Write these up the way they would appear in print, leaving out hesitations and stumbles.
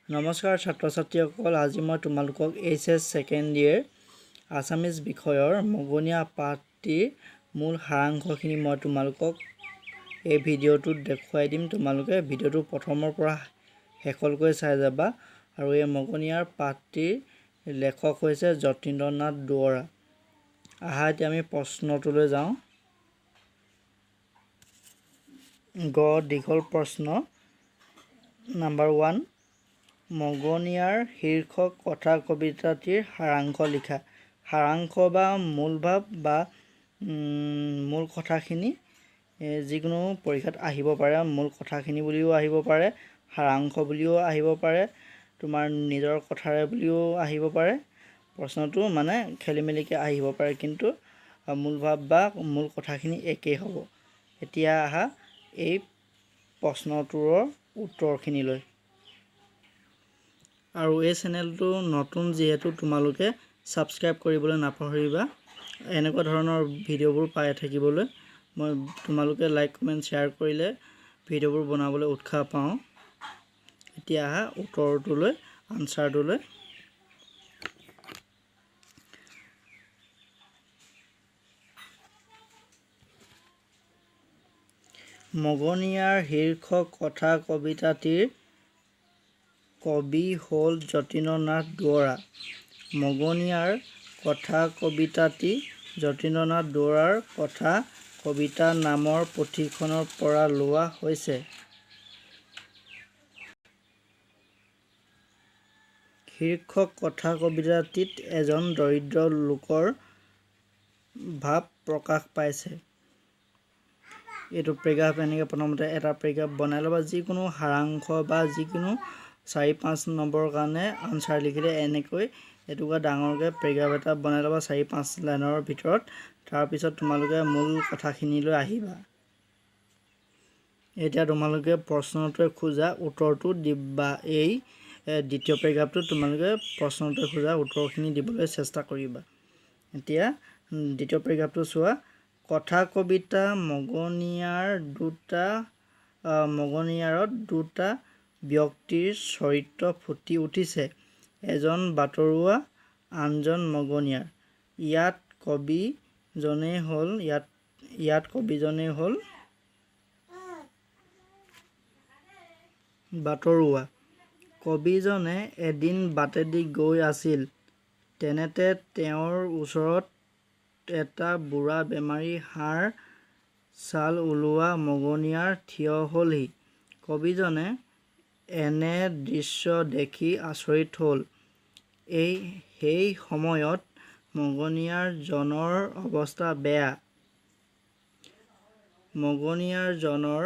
নমস্কাৰ ছাত্ৰ ছাত্ৰীসকল, আজি মই তোমালোকক AHSEC ছেকেণ্ড ইয়েৰ আছামিজ বিষয়ৰ মগনীয়া পাঠটিৰ মূল সাৰাংশখিনি মই তোমালোকক এই ভিডিঅ'টোত দেখুৱাই দিম। তোমালোকে ভিডিঅ'টো প্ৰথমৰ পৰা শেষলৈকে চাই যাবা। আৰু এই মগনীয়াৰ পাঠটিৰ লেখক হৈছে যতীন্দ্ৰনাথ দুৱৰা। আহা এতিয়া আমি প্ৰশ্নটোলৈ যাওঁ। গ দীঘল প্ৰশ্ন নাম্বাৰ 1, মগনীয়াৰ শীৰ্ষক কথা কবিতাটিৰ সাৰাংশ লিখা। সাৰাংশ বা মূল ভাৱ বা মূল কথাখিনি যিকোনো পৰীক্ষাত আহিব পাৰে। মূল কথাখিনি বুলিও আহিব পাৰে, সাৰাংশ বুলিও আহিব পাৰে, তোমাৰ নিজৰ কথাৰে বুলিও আহিব পাৰে। প্ৰশ্নটো মানে খেলি মেলিকৈ আহিব পাৰে, কিন্তু মূল ভাৱ বা মূল কথাখিনি একেই হ'ব। এতিয়া আহা এই প্ৰশ্নটোৰ উত্তৰখিনিলৈ। আৰু এই চেনেলটো নতুন যিহেতু তোমালোকে ছাবস্ক্ৰাইব কৰিবলৈ নাপাহৰিবা। এনেকুৱা ধৰণৰ ভিডিঅ'বোৰ পাই থাকিবলৈ মই তোমালোকে লাইক কমেণ্ট শ্বেয়াৰ কৰিলে ভিডিঅ'বোৰ বনাবলৈ উৎসাহ পাওঁ। এতিয়া আহা উত্তৰটোলৈ, আনচাৰটোলৈ। মগনীয়াৰ শীৰ্ষক কথা কবিতাটিৰ কবি হ'ল যতীন্দ্ৰনাথ দুৱৰা। মগনীয়াৰ কথা কবিতাটি যতীন্দ্ৰনাথ দুৱৰাৰ কথা কবিতা নামৰ পুথিখনৰ পৰা লোৱা হৈছে। শীৰ্ষক কথা কবিতাটিত এজন দৰিদ্ৰ লোকৰ ভাৱ প্ৰকাশ পাইছে। এইটো পেৰেগ্ৰাফ এনেকৈ প্ৰথমতে এটা পেৰেগ্ৰাফ বনাই ল'বা। যিকোনো সাৰাংশ বা যিকোনো 4-5 নম্বৰৰ কাৰণে আনচাৰ লিখিলে এনেকৈ এটুকুৰা ডাঙৰকৈ পেৰেগ্ৰাফ এটা বনাই ল'বা 4-5 লাইনৰ ভিতৰত। তাৰপিছত তোমালোকে মূল কথাখিনিলৈ আহিবা। এতিয়া তোমালোকে প্ৰশ্নটোৱে খোজা উত্তৰটো দিবা। এই দ্বিতীয় পেৰেগ্ৰাফটোত তোমালোকে প্ৰশ্নটোৱে খোজা উত্তৰখিনি দিবলৈ চেষ্টা কৰিবা। এতিয়া দ্বিতীয় পেৰেগ্ৰাফটো চোৱা। কথা কবিতা মগনীয়াৰত দুটা ব্যক্তিৰ চৰিত্ৰ ফুটি উঠিছে, এজন বাটৰুৱা, আনজন মগনীয়াৰ। ইয়াত কবিজনেই হ'ল বাটৰুৱা। কবিজনে এদিন বাটেদি গৈ আছিল। তেনেতে তেওঁৰ ওচৰত এটা বুঢ়া বেমাৰী হাড় ছাল ওলোৱা মগনীয়াৰ থিয় হ'লহি। কবিজনে এনে দৃশ্য দেখি আচৰিত হ'ল। সেই সময়ত মগনীয়াৰ জনৰ অৱস্থা বেয়া। মগনীয়াৰ জনৰ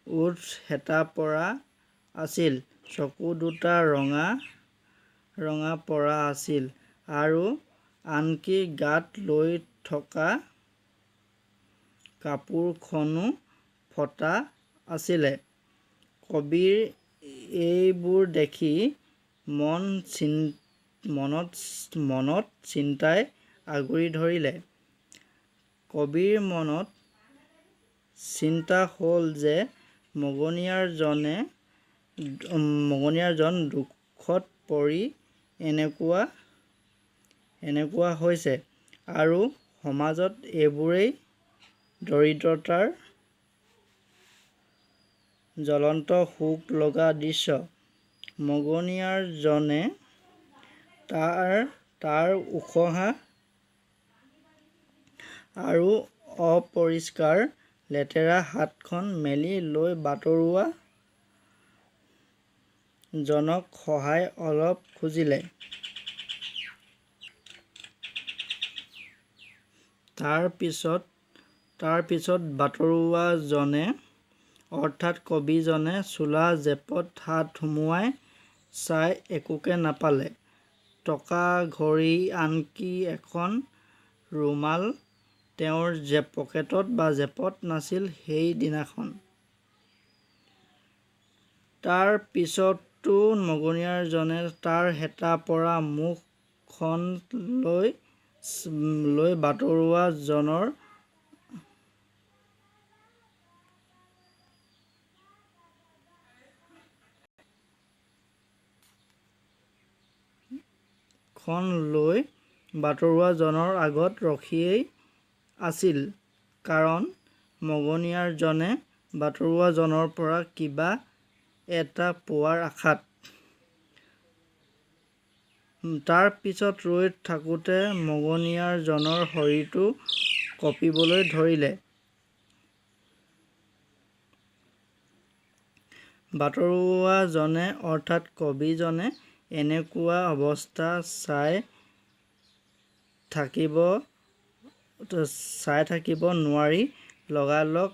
ওঠ হেতা পৰা আছিল, চকু দুটা ৰঙা পৰা আছিল, আৰু আনকি গাত লৈ থকা কাপোৰখনো ফটা আছিলে। কবিৰ এইবোৰ দেখি মনত চিন্তাই আগুৰি ধৰিলে। কবিৰ মনত চিন্তা হ'ল যে মগনীয়াৰজন দুখত পৰি এনেকুৱা হৈছে, আৰু সমাজত এইবোৰেই দৰিদ্ৰতাৰ জ্বলন্ত শোক লগা দৃশ্য। মগনীয়াৰজনে তাৰ উশাহ আৰু অপৰিষ্কাৰ লেতেৰা হাতখন মেলি লৈ বাটৰুৱা জনক সহায় অলপ খুজিলে। তাৰ পিছত বাটৰুৱাজনে অৰ্থাৎ কবিজনে চোলা জেপত হাত সুমুৱাই চাই একোকে নাপালে। টকা, ঘড়ী, আনকি এখন ৰুমাল তেওঁৰ জেপত নাছিল সেই দিনাখন। তাৰ পিছতো মগনীয়াৰজনে তাৰ হেতা পৰা মুখখন লৈ বাটৰুৱা জনৰ এখন লৈ বাটৰুৱাজনৰ আগত ৰখিয়েই আছিল, কাৰণ মগনিয়াৰজনে বাটৰুৱাজনৰ পৰা কিবা এটা পোৱাৰ আশাত। তাৰ পিছত ৰৈ থাকোঁতে মগনিয়াৰজনৰ শৰীৰটো কঁপিবলৈ ধৰিলে। বাটৰুৱাজনে অৰ্থাৎ কবিজনে এনেকুৱা অৱস্থা চাই থাকিব নোৱাৰি লগালগ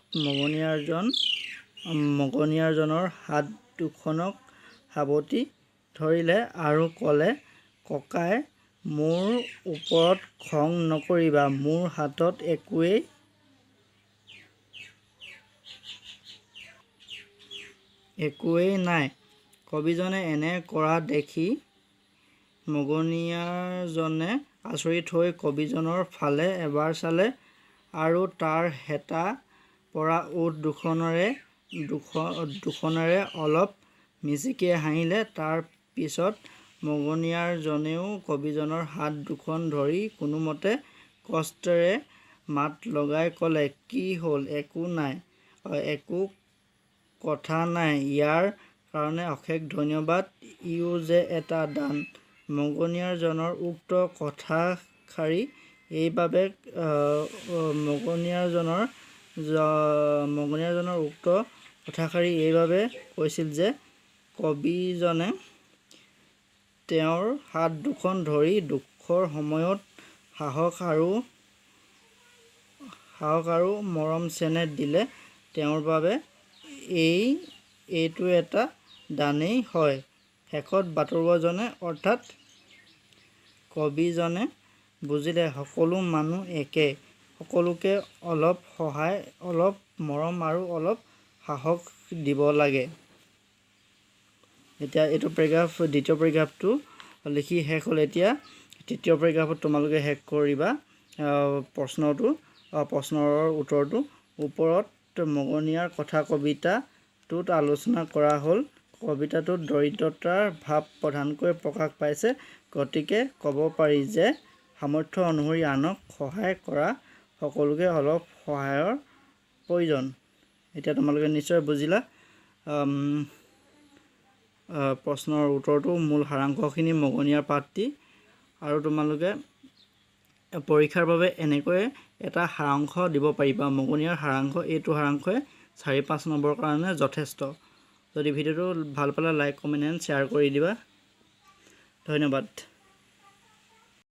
মগনিয়াৰজনৰ হাত দুখনক সাৱটি ধৰিলে আৰু ক'লে, ককাই, মোৰ ওপৰত খং নকৰিবা, মোৰ হাতত একোৱেই নাই। কবিজনে এনে কৰা দেখি মগনিয়াৰজনে আচৰিত হৈ কবিজনৰ ফালে এবাৰ চালে আৰু তাৰ হেতা পৰা ওঠ দুখনেৰে অলপ মিচিকিয়াই হাঁহিলে। তাৰ পিছত মগনিয়াৰজনেও কবিজনৰ হাত দুখন ধৰি কোনোমতে কষ্টেৰে মাত লগাই ক'লে, কি হ'ল? একো কথা নাই। ইয়াৰ কাৰণে অশেষ ধন্যবাদ। ইও যে এটা দান। মগনিয়াৰজনৰ উক্ত কথাষাৰি এইবাবে কৈছিল যে কবিজনে তেওঁৰ হাত দুখন ধৰি দুখৰ সময়ত সাহস আৰু মৰম চেনেহ দিলে। তেওঁৰ বাবে এইটো এটা দানেই হয়। শেষত বাটৰুৱাজনে অৰ্থাৎ কবিজনে বুজিলে সকলো মানুহ একে, সকলোকে অলপ সহায়, অলপ মৰম আৰু অলপ সাহস দিব লাগে। এতিয়া এইটো দ্বিতীয় পেৰেগ্ৰাফটো লিখি শেষ হ'ল। এতিয়া তৃতীয় পেৰেগ্ৰাফত তোমালোকে শেষ কৰিবা প্ৰশ্নৰ উত্তৰটো। ওপৰত মগনিয়াৰ কথা কবিতাটোত আলোচনা কৰা হ'ল। কবিতাটোত দৰিদ্ৰতাৰ ভাৱ প্ৰধানকৈ প্ৰকাশ পাইছে, গতিকে ক'ব পাৰি যে সামৰ্থ্য অনুসৰি আনক সহায় কৰা সকলোকে অলপ সহায়ৰ প্ৰয়োজন। এতিয়া তোমালোকে নিশ্চয় বুজিলা প্ৰশ্নৰ উত্তৰটো, মূল সাৰাংশখিনি মগনিয়াৰ পাঠটি। আৰু তোমালোকে পৰীক্ষাৰ বাবে এনেকৈ এটা সাৰাংশ দিব পাৰিবা। মগনিয়াৰ সাৰাংশ, এইটো সাৰাংশই 4-5 নম্বৰৰ কাৰণে যথেষ্ট। যদি ভিডিঅ'টো ভাল পালে লাইক, কমেণ্ট এণ্ড শ্বেয়াৰ কৰি দিবা। ধন্যবাদ।